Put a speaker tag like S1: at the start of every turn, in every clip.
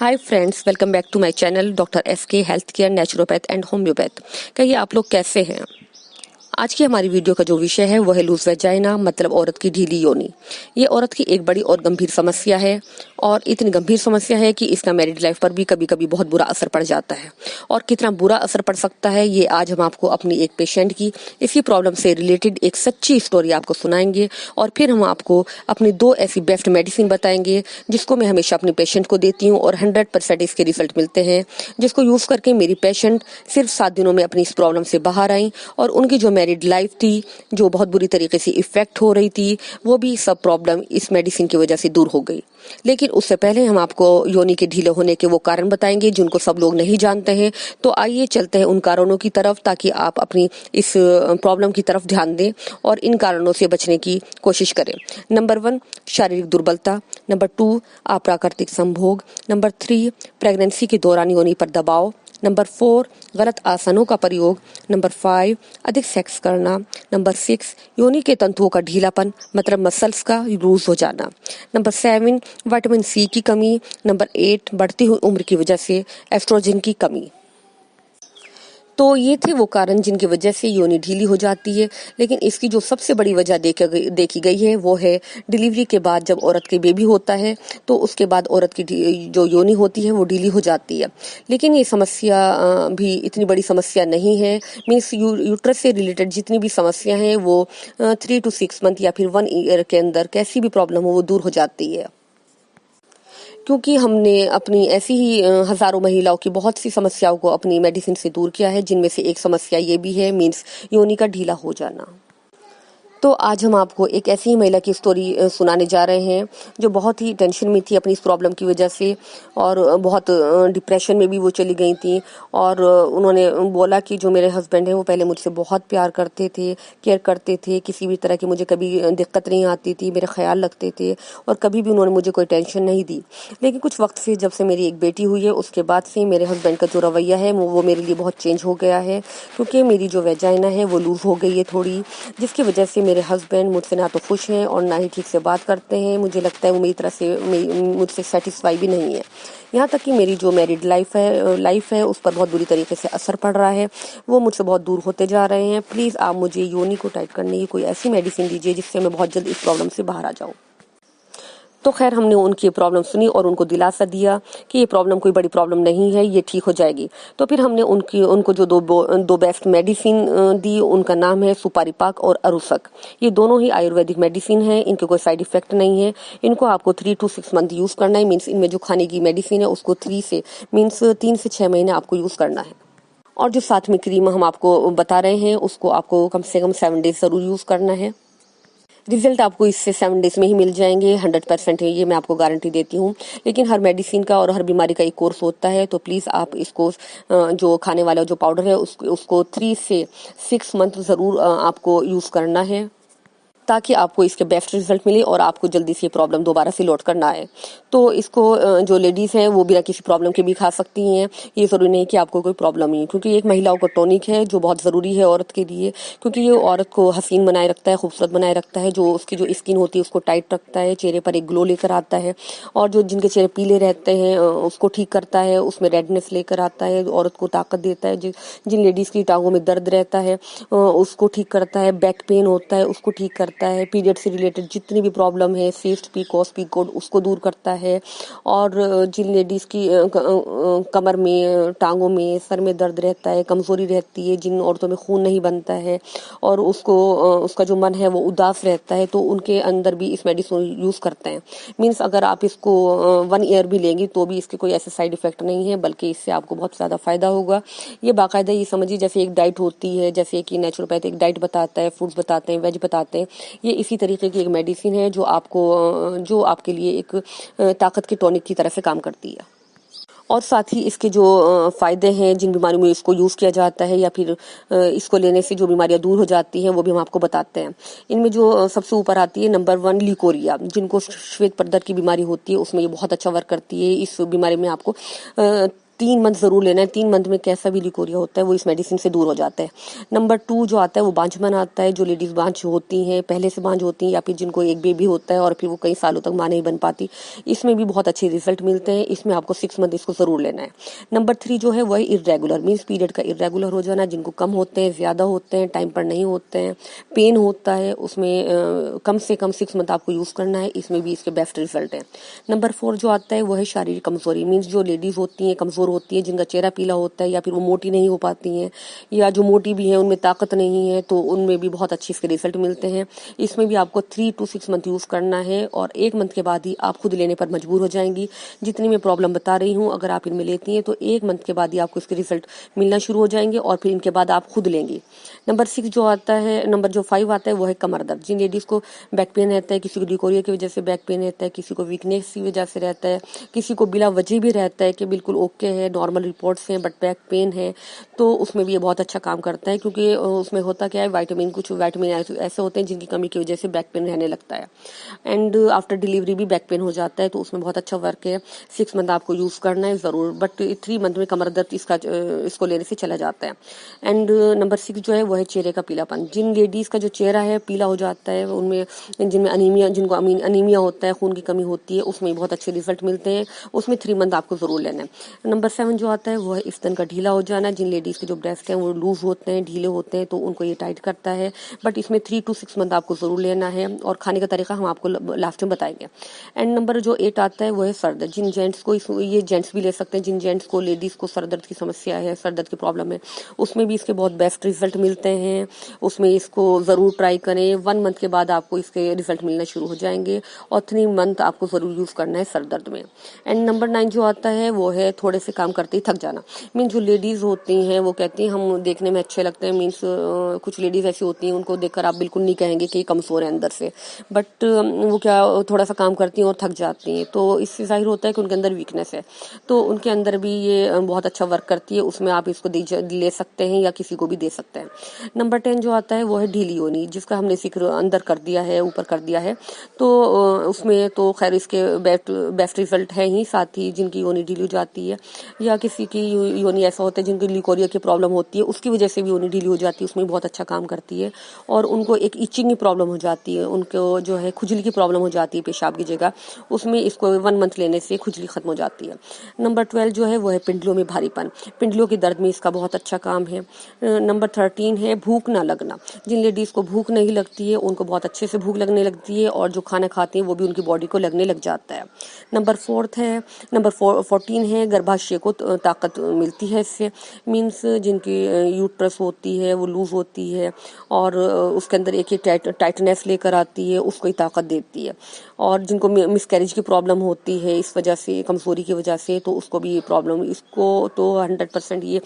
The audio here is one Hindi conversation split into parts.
S1: Hi friends, welcome back to my channel doctor SK health care naturopath and homeopath. कहिए आप लोग कैसे हैं। आज की हमारी वीडियो का जो विषय है वो है लूज वेजाइना, मतलब औरत की ढीली योनि। ये औरत की एक बड़ी और गंभीर समस्या है और इतनी गंभीर समस्या है कि इसका मैरिड लाइफ पर भी कभी कभी बहुत बुरा असर पड़ जाता है। और कितना बुरा असर पड़ सकता है ये आज हम आपको अपनी एक पेशेंट की इसी प्रॉब्लम से रिलेटेड एक सच्ची स्टोरी आपको सुनाएंगे और फिर हम आपको अपनी 2 ऐसी बेस्ट मेडिसिन बताएंगे जिसको मैं हमेशा अपनी पेशेंट को देती हूँ और 100% इसके रिजल्ट मिलते हैं, जिसको यूज करके मेरी पेशेंट सिर्फ 7 दिनों में अपनी इस प्रॉब्लम से बाहर आई और उनकी जो मैरिड लाइफ थी जो बहुत बुरी तरीके से इफेक्ट हो रही थी वो भी सब प्रॉब्लम इस मेडिसिन की वजह से दूर हो गई। लेकिन उससे पहले हम आपको योनि के ढीले होने के वो कारण बताएंगे जिनको सब लोग नहीं जानते हैं। तो आइए चलते हैं उन कारणों की तरफ ताकि आप अपनी इस प्रॉब्लम की तरफ ध्यान दें और इन कारणों से बचने की कोशिश करें। नंबर 1, शारीरिक दुर्बलता। नंबर 2, अप्राकृतिक संभोग। नंबर 3, प्रेगनेंसी के दौरान योनि पर दबाव। नंबर 4, गलत आसनों का प्रयोग। नंबर 5, अधिक सेक्स करना। नंबर 6, योनि के तंतुओं का ढीलापन, मतलब मसल्स का लूज हो जाना। नंबर 7, विटामिन सी की कमी। नंबर 8, बढ़ती हुई उम्र की वजह से एस्ट्रोजन की कमी। तो ये थे वो कारण जिनकी वजह से योनि ढीली हो जाती है। लेकिन इसकी जो सबसे बड़ी वजह देखी गई है वो है डिलीवरी के बाद जब औरत के बेबी होता है तो उसके बाद औरत की जो योनि होती है वो ढीली हो जाती है। लेकिन ये समस्या भी इतनी बड़ी समस्या नहीं है। मीन्स यूट्रस से रिलेटेड जितनी भी समस्या हैं वो 3 to 6 मंथ या फिर 1 ईयर के अंदर कैसी भी प्रॉब्लम हो वो दूर हो जाती है। क्योंकि हमने अपनी ऐसी ही हजारों महिलाओं की बहुत सी समस्याओं को अपनी मेडिसिन से दूर किया है, जिनमें से एक समस्या ये भी है, मीन्स योनि का ढीला हो जाना। तो आज हम आपको एक ऐसी ही महिला की स्टोरी सुनाने जा रहे हैं जो बहुत ही टेंशन में थी अपनी इस प्रॉब्लम की वजह से और बहुत डिप्रेशन में भी वो चली गई थी। और उन्होंने बोला कि जो मेरे हस्बैंड हैं वो पहले मुझसे बहुत प्यार करते थे, केयर करते थे, किसी भी तरह की मुझे कभी दिक्कत नहीं आती थी, मेरा ख्याल रखते थे और कभी भी उन्होंने मुझे कोई टेंशन नहीं दी। लेकिन कुछ वक्त से जब से मेरी एक बेटी हुई है उसके बाद से मेरे हस्बैंड का जो रवैया है वो मेरे लिए बहुत चेंज हो गया है, क्योंकि मेरी जो वेजाइना है वो लूज हो गई है थोड़ी, जिसकी वजह से मेरे हस्बैंड मुझसे ना तो खुश हैं और ना ही ठीक से बात करते हैं। मुझे लगता है वो मेरी तरह से मुझसे सेटिस्फाई भी नहीं है। यहाँ तक कि मेरी जो मैरिड लाइफ है उस पर बहुत बुरी तरीके से असर पड़ रहा है। वो मुझसे बहुत दूर होते जा रहे हैं। प्लीज़ आप मुझे योनि को टाइट करने की कोई ऐसी मेडिसिन दीजिए जिससे मैं बहुत जल्द इस प्रॉब्लम से बाहर आ जाऊँ। तो खैर हमने उनकी प्रॉब्लम सुनी और उनको दिलासा दिया कि ये प्रॉब्लम कोई बड़ी प्रॉब्लम नहीं है, ये ठीक हो जाएगी। तो फिर हमने उनको जो दो बेस्ट मेडिसिन दी, उनका नाम है सुपारी पाक और अरुसक। ये दोनों ही आयुर्वेदिक मेडिसिन है, इनके कोई साइड इफेक्ट नहीं है। इनको आपको 3 to 6 मंथ यूज करना है। मीन्स इनमें जो खाने की मेडिसिन है उसको 3 से 6 महीने आपको यूज करना है। और जो साथ में क्रीम हम आपको बता रहे हैं उसको आपको कम से कम 7 डेज जरूर यूज करना है। रिजल्ट आपको इससे 7 डेज में ही मिल जाएंगे, 100% है, ये मैं आपको गारंटी देती हूँ। लेकिन हर मेडिसिन का और हर बीमारी का एक कोर्स होता है, तो प्लीज़ आप इसको जो खाने वाला जो पाउडर है उसको 3 से 6 मंथ ज़रूर आपको यूज़ करना है ताकि आपको इसके बेस्ट रिजल्ट मिले और आपको जल्दी से प्रॉब्लम दोबारा से लौट कर ना आए। तो इसको जो लेडीज़ हैं वो बिना किसी प्रॉब्लम के भी खा सकती हैं। ये ज़रूरी नहीं कि आपको कोई प्रॉब्लम ही, क्योंकि एक महिलाओं का टॉनिक है जो बहुत ज़रूरी है औरत के लिए, क्योंकि ये औरत को हसीन बनाए रखता है, खूबसूरत बनाए रखता है, जो उसकी जो स्किन होती है उसको टाइट रखता है, चेहरे पर एक ग्लो लेकर आता है, और जो जिनके चेहरे पीले रहते हैं उसको ठीक करता है, उसमें रेडनेस लेकर आता है, औरत को ताकत देता है। जिन लेडीज़ की टांगों में दर्द रहता है उसको ठीक करता है, बैक पेन होता है उसको ठीक करता है, पीरियड से रिलेटेड जितनी भी प्रॉब्लम है, सिस्ट, पीकॉस, पीकोड, उसको दूर करता है। और जिन लेडीज़ की कमर में, टांगों में, सर में दर्द रहता है, कमजोरी रहती है, जिन औरतों में खून नहीं बनता है और उसका जो मन है वो उदास रहता है, तो उनके अंदर भी इस मेडिसिन यूज करते हैं। मीन्स अगर आप इसको 1 ईयर भी लेंगी तो भी इसके कोई ऐसे साइड इफेक्ट नहीं है, बल्कि इससे आपको बहुत ज्यादा फायदा होगा। ये बाकायदा ये समझिए जैसे एक डाइट होती है, जैसे कि नेचुरोपैथ एक डाइट बताता है, फूड्स बताते हैं, वेज बताते हैं, ये इसी तरीके की एक मेडिसिन है जो आपके लिए एक ताकत की टॉनिक की तरह से काम करती है। और साथ ही इसके जो फायदे हैं, जिन बीमारियों में इसको यूज किया जाता है या फिर इसको लेने से जो बीमारियां दूर हो जाती हैं वो भी हम आपको बताते हैं। इनमें जो सबसे ऊपर आती है नंबर 1 लिकोरिया, जिनको श्वेत पड़दर की बीमारी होती है उसमें ये बहुत अच्छा वर्क करती है। इस बीमारी में आपको 3 मंथ ज़रूर लेना है। 3 मंथ में कैसा भी लिकोरिया होता है वो इस मेडिसिन से दूर हो जाता है। नंबर 2 जो आता है वो बांझपन आता है। जो लेडीज़ बांझ होती हैं, पहले से बांझ होती हैं, या फिर जिनको एक बेबी होता है और फिर वो कई सालों तक माँ नहीं बन पाती, इसमें भी बहुत अच्छे रिजल्ट मिलते हैं। इसमें आपको 6 मंथ इसको ज़रूर लेना है। नंबर 3 जो है वह इर्रेगुलर मीन्स पीरियड का इर्रेगुलर हो जाना, जिनको कम होते हैं, ज़्यादा होते हैं, टाइम पर नहीं होते हैं, पेन होता है, उसमें कम से कम 6 मंथ आपको यूज़ करना है। इसमें भी इसके बेस्ट रिजल्ट है। नंबर 4 जो आता है वह है शारीरिक कमजोरी मीन्स जो लेडीज होती हैं, कमजोर होती हैं, जिनका चेहरा पीला होता है, या फिर वो मोटी नहीं हो पाती हैं, या जो मोटी भी हैं उनमें ताकत नहीं है, तो उनमें भी बहुत अच्छे इसके रिजल्ट मिलते हैं। इसमें भी आपको 3 to 6 मंथ यूज़ करना है, और 1 मंथ के बाद ही आप खुद लेने पर मजबूर हो जाएंगी। जितनी मैं प्रॉब्लम बता रही हूँ, अगर आप इनमें लेती हैं तो 1 मंथ के बाद ही आपको इसके रिजल्ट मिलना शुरू हो जाएंगे, और फिर इनके बाद आप खुद लेंगी। नंबर 6 जो आता है, नंबर जो 5 आता है वो है कमर दर्द। जिन लेडीज़ को बैक पेन रहता है, किसी को लिकोरिया की वजह से बैक पेन रहता है, किसी को वीकनेस की वजह से रहता है, किसी को बिला वजह भी रहता है कि बिल्कुल ओके है, नॉर्मल रिपोर्ट्स हैं, बट बैक पेन है, तो उसमें भी ये बहुत अच्छा काम करता है। क्योंकि उसमें होता क्या है, कुछ वाइटामिन ऐसे होते हैं जिनकी कमी की वजह से बैक पेन रहने लगता है। एंड आफ्टर डिलीवरी भी बैक पेन हो जाता है, तो उसमें बहुत अच्छा वर्क है। 6 मंथ आपको यूज़ करना है ज़रूर, बट 3 मंथ में कमर दर्द इसको लेने से चला जाता है। एंड नंबर 6 जो है वो है चेहरे का पीलापन। जिन लेडीज़ का जो चेहरा है पीला हो जाता है, उनमें जिनमें जिनको अनीमिया होता है, खून की कमी होती है, उसमें बहुत अच्छे रिजल्ट मिलते हैं। उसमें 3 मंथ आपको ज़रूर लेना है। नंबर 7 जो आता है वो है स्तन का ढीला हो जाना। जिन लेडीज़ के जो ब्रेस्ट हैं वो लूज होते हैं, ढीले होते हैं, तो उनको ये टाइट करता है, बट इसमें 3 to 6 मंथ आपको ज़रूर लेना है, और खाने का तरीका हम आपको लास्ट में बताएंगे। एंड नंबर जो 8 आता है वो है सर दर्द। जिन जेंट्स को ये जेंट्स भी ले सकते हैं, जिन जेंट्स को लेडीज़ को सर दर्द की समस्या है, सर दर्द की प्रॉब्लम है, उसमें भी इसके बहुत बेस्ट रिजल्ट मिलते हैं। उसमें इसको ज़रूर ट्राई करें। 1 मंथ के बाद आपको इसके रिजल्ट मिलना शुरू हो जाएंगे, और 3 मंथ आपको ज़रूर यूज़ करना है सर दर्द में। एंड नंबर 9 जो आता है वो है थोड़े से काम करते ही थक जाना। मीन्स जो लेडीज़ होती हैं वो कहती हैं हम देखने में अच्छे लगते हैं, मीन्स कुछ लेडीज़ ऐसी होती हैं उनको देखकर आप बिल्कुल नहीं कहेंगे कि कमज़ोर है अंदर से, बट वो क्या थोड़ा सा काम करती हैं और थक जाती हैं, तो इससे जाहिर होता है कि उनके अंदर वीकनेस है। तो उनके अंदर भी ये बहुत अच्छा वर्क करती है। उसमें आप इसको ले सकते हैं या किसी को भी दे सकते हैं। नंबर 10 जो आता है वो है ढीली योनी, जिसका हमने जिक्र अंदर कर दिया है, ऊपर कर दिया है। तो उसमें तो खैर इसके बेस्ट रिजल्ट है ही, साथ ही जिनकी योनी ढीली हो जाती है, या किसी की योनी ऐसा होता है जिनकी लिकोरिया की प्रॉब्लम होती है, उसकी वजह से भी योनी ढीली हो जाती है, उसमें बहुत अच्छा काम करती है। और उनको एक इचिंग की प्रॉब्लम हो जाती है, उनको जो है खुजली की प्रॉब्लम हो जाती है पेशाब की जगह, उसमें इसको 1 मंथ लेने से खुजली खत्म हो जाती है। नंबर 12 जो है वो है पिंडलियों में भारीपन। पिंडलियों के दर्द में इसका बहुत अच्छा काम है। नंबर 13 है भूख ना लगना। जिन लेडीज़ को भूख नहीं लगती है उनको बहुत अच्छे से भूख लगने लगती है, और जो खाना खाती हैं वो भी उनकी बॉडी को लगने लग जाता है। नंबर 14 है गर्भाशय को ताकत मिलती है इससे। मीन्स जिनकी यूट्रस होती है वो लूज होती है, और उसके अंदर एक टाइटनेस लेकर आती है, उसको ही ताकत देती है। और जिनको मिसकैरेज की प्रॉब्लम होती है इस वजह से, कमजोरी की वजह से, तो उसको भी ये प्रॉब्लम, इसको तो 100% ये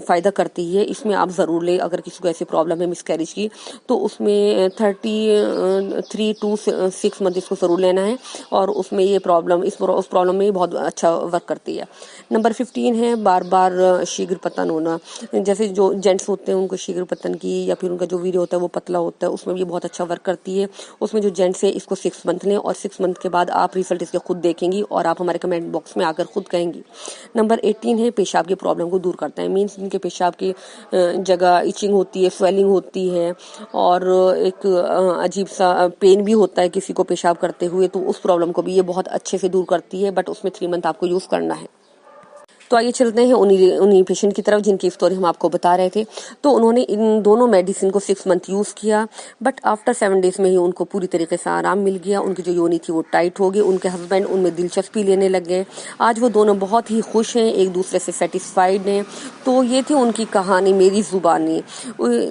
S1: फ़ायदा करती है। इसमें आप ज़रूर लें। अगर किसी को ऐसी प्रॉब्लम है मिसकैरेज की, तो उसमें 3 to 6 मंथ इसको ज़रूर लेना है, और उसमें ये प्रॉब्लम उस प्रॉब्लम में बहुत अच्छा वर्क करती है। नंबर 15 है बार बार शीघ्र पतन होना। जैसे जो जेंट्स होते हैं उनको शीघ्र पतन की, या फिर उनका जो वीर्य होता है वो पतला होता है, उसमें भी बहुत अच्छा वर्क करती है। उसमें जो जेंट्स है इसको 6 मंथ लें, और 6 मंथ के बाद आप रिजल्ट इसके खुद देखेंगी, और आप हमारे कमेंट बॉक्स में आकर खुद कहेंगी। नंबर 18 है पेशाब की प्रॉब्लम को दूर करता है। मीन्स जिनके पेशाब की जगह इचिंग होती है, स्वेलिंग होती है, और एक अजीब सा पेन भी होता है किसी को पेशाब करते हुए, तो उस प्रॉब्लम को भी ये बहुत अच्छे से दूर करती है, बट उसमें 3 मंथ आपको यूज़ करना है। तो आइए चलते हैं उन्हीं पेशेंट की तरफ जिनकी स्टोरी हम आपको बता रहे थे। तो उन्होंने इन दोनों मेडिसिन को 6 मंथ यूज़ किया, बट आफ्टर 7 डेज में ही उनको पूरी तरीके से आराम मिल गया। उनकी जो योनि थी वो टाइट हो गई, उनके हस्बैंड उनमें दिलचस्पी लेने लग गए। आज वो दोनों बहुत ही खुश हैं, एक दूसरे से सेटिस्फाइड हैं। तो ये थी उनकी कहानी, मेरी ज़ुबानी।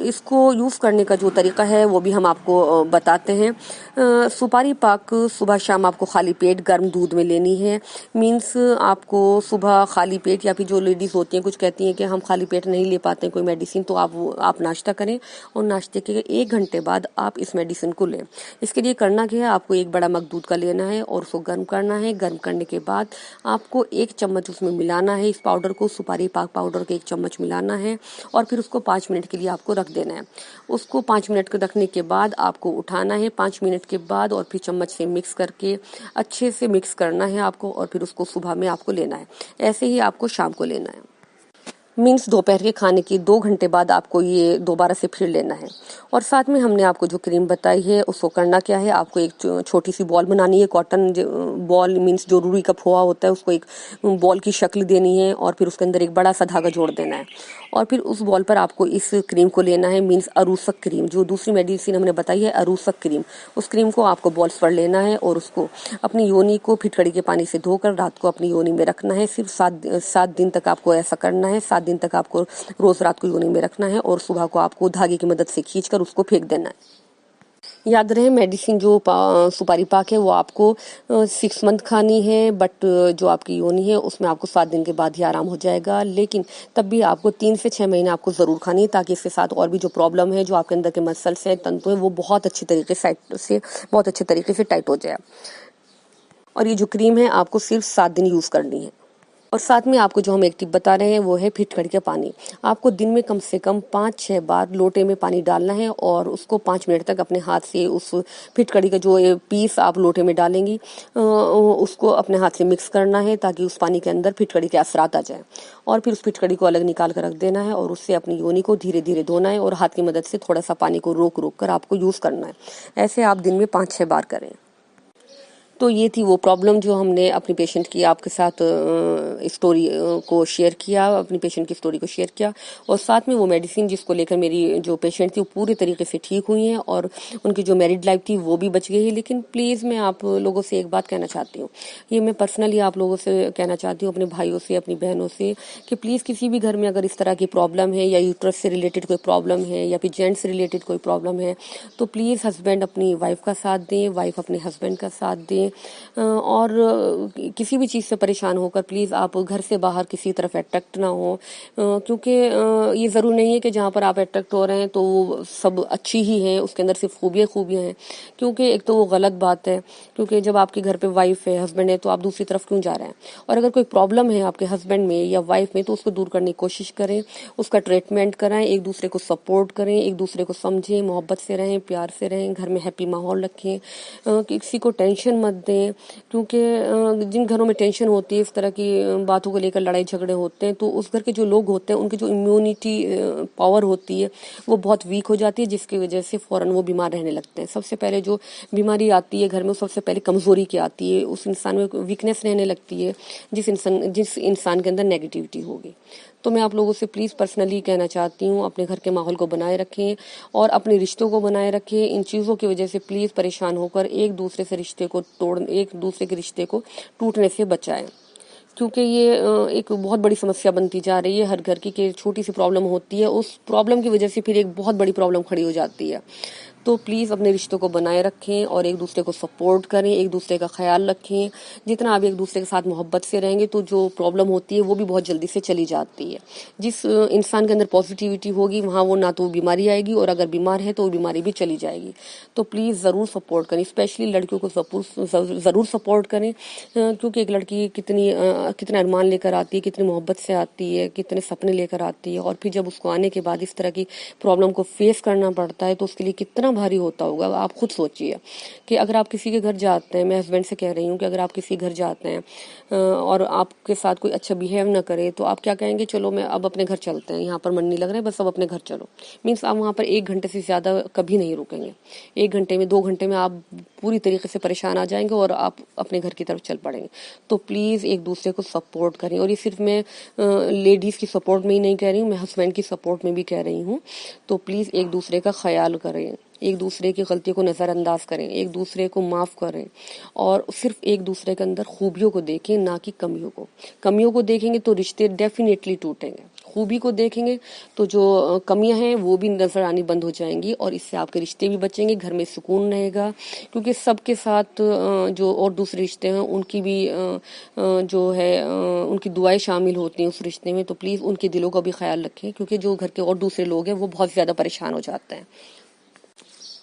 S1: इसको यूज़ करने का जो तरीका है वो भी हम आपको बताते हैं। सुपारी पाक सुबह शाम आपको खाली पेट गर्म दूध में लेनी है। मीन्स आपको सुबह खाली पेट, या फिर जो लेडीज़ होती हैं कुछ कहती हैं कि हम खाली पेट नहीं ले पाते हैं कोई मेडिसिन, तो आप नाश्ता करें और नाश्ते के 1 घंटे बाद आप इस मेडिसिन को लें। इसके लिए करना क्या है, आपको एक बड़ा मग दूध का लेना है और उसको गर्म करना है। गर्म करने के बाद आपको 1 चम्मच उसमें मिलाना है, इस पाउडर को, सुपारी पाक पाउडर को 1 चम्मच मिलाना है और फिर उसको 5 मिनट के लिए आपको रख देना है। उसको 5 मिनट के रखने के बाद आपको उठाना है 5 मिनट के बाद, और फिर चम्मच से मिक्स करके अच्छे से मिक्स करना है आपको, और फिर उसको सुबह में आपको लेना है। ऐसे ही आपको शाम को लेना है। मीन्स दोपहर के खाने के 2 घंटे बाद आपको ये दोबारा से फिर लेना है। और साथ में हमने आपको जो क्रीम बताई है उसको करना क्या है, आपको एक छोटी सी बॉल बनानी है, कॉटन बॉल, मीन्स जो रुई का खोआ होता है उसको एक बॉल की शक्ल देनी है और फिर उसके अंदर एक बड़ा सा धागा जोड़ देना है। और फिर उस बॉल पर आपको इस क्रीम को लेना है, मीन्स अरूसक क्रीम, जो दूसरी मेडिसिन हमने बताई है अरूसक क्रीम, उस क्रीम को आपको बॉल्स पर लेना है और उसको अपनी योनि को फिटकड़ी के पानी से धोकर रात को अपनी योनि में रखना है। सिर्फ 7 दिन तक आपको ऐसा करना है। 7 दिन तक आपको रोज रात को योनि में रखना है और सुबह को आपको धागे की मदद से खींचकर उसको फेंक देना है। याद रहे, मेडिसिन जो सुपारी पाक है वो आपको 6 मंथ खानी है, बट जो आपकी योनि है उसमें आपको 7 दिन के बाद ही आराम हो जाएगा। लेकिन तब भी आपको 3 से 6 महीने आपको जरूर खानी है, ताकि इसके साथ और भी जो प्रॉब्लम है, जो आपके अंदर के मसल्स हैं, तंतु है, वो बहुत अच्छे तरीके से टाइट हो जाए। और ये जो क्रीम है आपको सिर्फ 7 दिन यूज करनी है। और साथ में आपको जो हम एक टिप बता रहे हैं वो है फिटकड़ी का पानी। आपको दिन में कम से कम 5-6 बार लोटे में पानी डालना है और उसको 5 मिनट तक अपने हाथ से उस फिटकड़ी का जो पीस आप लोटे में डालेंगी उसको अपने हाथ से मिक्स करना है, ताकि उस पानी के अंदर फिटकड़ी के असरात आ जाए। और फिर उस फिटकड़ी को अलग निकाल कर रख देना है और उससे अपनी योनि को धीरे धीरे धोना है और हाथ की मदद से थोड़ा सा पानी को रोक रोक कर आपको यूज करना है। ऐसे आप दिन में 5-6 बार करें। तो ये थी वो प्रॉब्लम जो हमने अपनी पेशेंट की आपके साथ स्टोरी को शेयर किया, अपनी पेशेंट की स्टोरी को शेयर किया। और साथ में वो मेडिसिन जिसको लेकर मेरी जो पेशेंट थी वो पूरी तरीके से ठीक हुई हैं और उनकी जो मैरिड लाइफ थी वो भी बच गई है। लेकिन प्लीज़ मैं आप लोगों से एक बात कहना चाहती हूँ, ये मैं पर्सनली आप लोगों से कहना चाहती हूँ, अपने भाइयों से, अपनी बहनों से, कि प्लीज़ किसी भी घर में अगर इस तरह की प्रॉब्लम है या यूट्रस से रिलेटेड कोई प्रॉब्लम है या फिर जेंट्स से रिलेटेड कोई प्रॉब्लम है, तो प्लीज़ हस्बैंड अपनी वाइफ का साथ दें, वाइफ अपने हस्बैंड का साथ दें। और किसी भी चीज़ से परेशान होकर प्लीज़ आप घर से बाहर किसी तरफ अट्रैक्ट ना हो, क्योंकि ये ज़रूर नहीं है कि जहाँ पर आप अट्रैक्ट हो रहे हैं तो वो सब अच्छी ही है, उसके अंदर सिर्फ खूबियाँ हैं। क्योंकि एक तो वो गलत बात है, क्योंकि जब आपके घर पे वाइफ है, हस्बैंड है, तो आप दूसरी तरफ क्यों जा रहे हैं। और अगर कोई प्रॉब्लम है आपके हस्बैंड में या वाइफ में तो उसको दूर करने की कोशिश करें, उसका ट्रीटमेंट कराएं, एक दूसरे को सपोर्ट करें, एक दूसरे को समझें, मोहब्बत से रहें, प्यार से रहें, घर में हैप्पी माहौल रखें, किसी को टेंशन मत दें। क्योंकि जिन घरों में टेंशन होती है, इस तरह की बातों को लेकर लड़ाई झगड़े होते हैं, तो उस घर के जो लोग होते हैं उनकी जो इम्यूनिटी पावर होती है वो बहुत वीक हो जाती है, जिसकी वजह से फौरन वो बीमार रहने लगते हैं। सबसे पहले जो बीमारी आती है घर में, सबसे पहले कमजोरी की आती है, उस इंसान में वीकनेस रहने लगती है, जिस इंसान के अंदर नेगेटिविटी होगी। तो मैं आप लोगों से प्लीज़ पर्सनली कहना चाहती हूँ, अपने घर के माहौल को बनाए रखें और अपने रिश्तों को बनाए रखें। इन चीज़ों की वजह से प्लीज़ परेशान होकर एक दूसरे के रिश्ते को टूटने से बचाएं, क्योंकि ये एक बहुत बड़ी समस्या बनती जा रही है हर घर की, कि छोटी सी प्रॉब्लम होती है, उस प्रॉब्लम की वजह से फिर एक बहुत बड़ी प्रॉब्लम खड़ी हो जाती है। तो प्लीज़ अपने रिश्तों को बनाए रखें और एक दूसरे को सपोर्ट करें, एक दूसरे का ख्याल रखें। जितना आप एक दूसरे के साथ मोहब्बत से रहेंगे तो जो प्रॉब्लम होती है वो भी बहुत जल्दी से चली जाती है। जिस इंसान के अंदर पॉजिटिविटी होगी वहाँ वो ना तो बीमारी आएगी, और अगर बीमार है तो वो बीमारी भी चली जाएगी। तो प्लीज़ ज़रूर सपोर्ट करें, स्पेशली लड़कियों को ज़रूर सपोर्ट करें, क्योंकि एक लड़की कितने अरमान लेकर आती है, कितनी मोहब्बत से आती है, कितने सपने लेकर आती है, और फिर जब उसको आने के बाद इस तरह की प्रॉब्लम को फेस करना पड़ता है तो उसके लिए कितना भारी होता होगा। आप खुद सोचिए कि अगर आप किसी के घर जाते हैं, मैं हस्बैंड से कह रही हूँ कि अगर आप किसी घर जाते हैं और आपके साथ कोई अच्छा बिहेव ना करे तो आप क्या कहेंगे, चलो मैं अब अपने घर चलते हैं, यहाँ पर मन नहीं लग रहा है, बस अब अपने घर चलो। मीन्स आप वहाँ पर 1 घंटे से ज़्यादा कभी नहीं रुकेंगे। 1 घंटे में, 2 घंटे में आप पूरी तरीके से परेशान आ जाएंगे और आप अपने घर की तरफ चल पड़ेंगे। तो प्लीज़ एक दूसरे को सपोर्ट करें, और ये सिर्फ मैं लेडीज़ की सपोर्ट में ही नहीं कह रही हूँ, मैं हस्बैंड की सपोर्ट में भी कह रही हूँ। तो प्लीज़ एक दूसरे का ख्याल करें, एक दूसरे की गलतियों को नज़रअंदाज करें, एक दूसरे को माफ़ करें, और सिर्फ एक दूसरे के अंदर खूबियों को देखें, ना कि कमियों को। कमियों को देखेंगे तो रिश्ते डेफिनेटली टूटेंगे, खूबी को देखेंगे तो जो कमियां हैं वो भी नजर आनी बंद हो जाएंगी, और इससे आपके रिश्ते भी बचेंगे, घर में सुकून रहेगा। क्योंकि सबके साथ जो और दूसरे रिश्ते हैं उनकी भी जो है उनकी दुआएं शामिल होती हैं उस रिश्ते में, तो प्लीज़ उनके दिलों का भी ख्याल रखें, क्योंकि जो घर के और दूसरे लोग हैं वो बहुत ज़्यादा परेशान हो जाते हैं।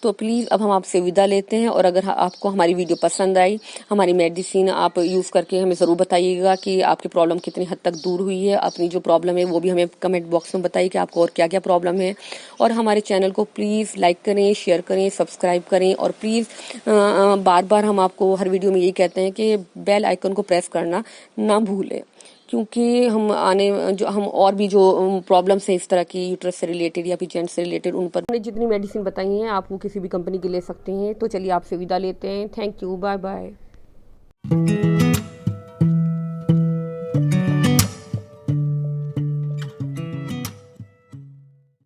S1: तो प्लीज़ अब हम आपसे विदा लेते हैं, और अगर आपको हमारी वीडियो पसंद आई, हमारी मेडिसिन आप यूज़ करके हमें ज़रूर बताइएगा कि आपकी प्रॉब्लम कितनी हद तक दूर हुई है। अपनी जो प्रॉब्लम है वो भी हमें कमेंट बॉक्स में बताइए कि आपको और क्या क्या प्रॉब्लम है। और हमारे चैनल को प्लीज़ लाइक करें, शेयर करें, सब्सक्राइब करें, और प्लीज़ बार बार हम आपको हर वीडियो में यही कहते हैं कि बेल आइकन को प्रेस करना ना भूलें, क्योंकि हम और भी जो प्रॉब्लम्स हैं इस तरह की यूट्रस से रिलेटेड या फिर जेंट्स से रिलेटेड, उन पर हमने जितनी मेडिसिन बताई हैं आप वो किसी भी कंपनी की ले सकते हैं। तो चलिए आपसे विदा लेते हैं। Thank you, bye bye.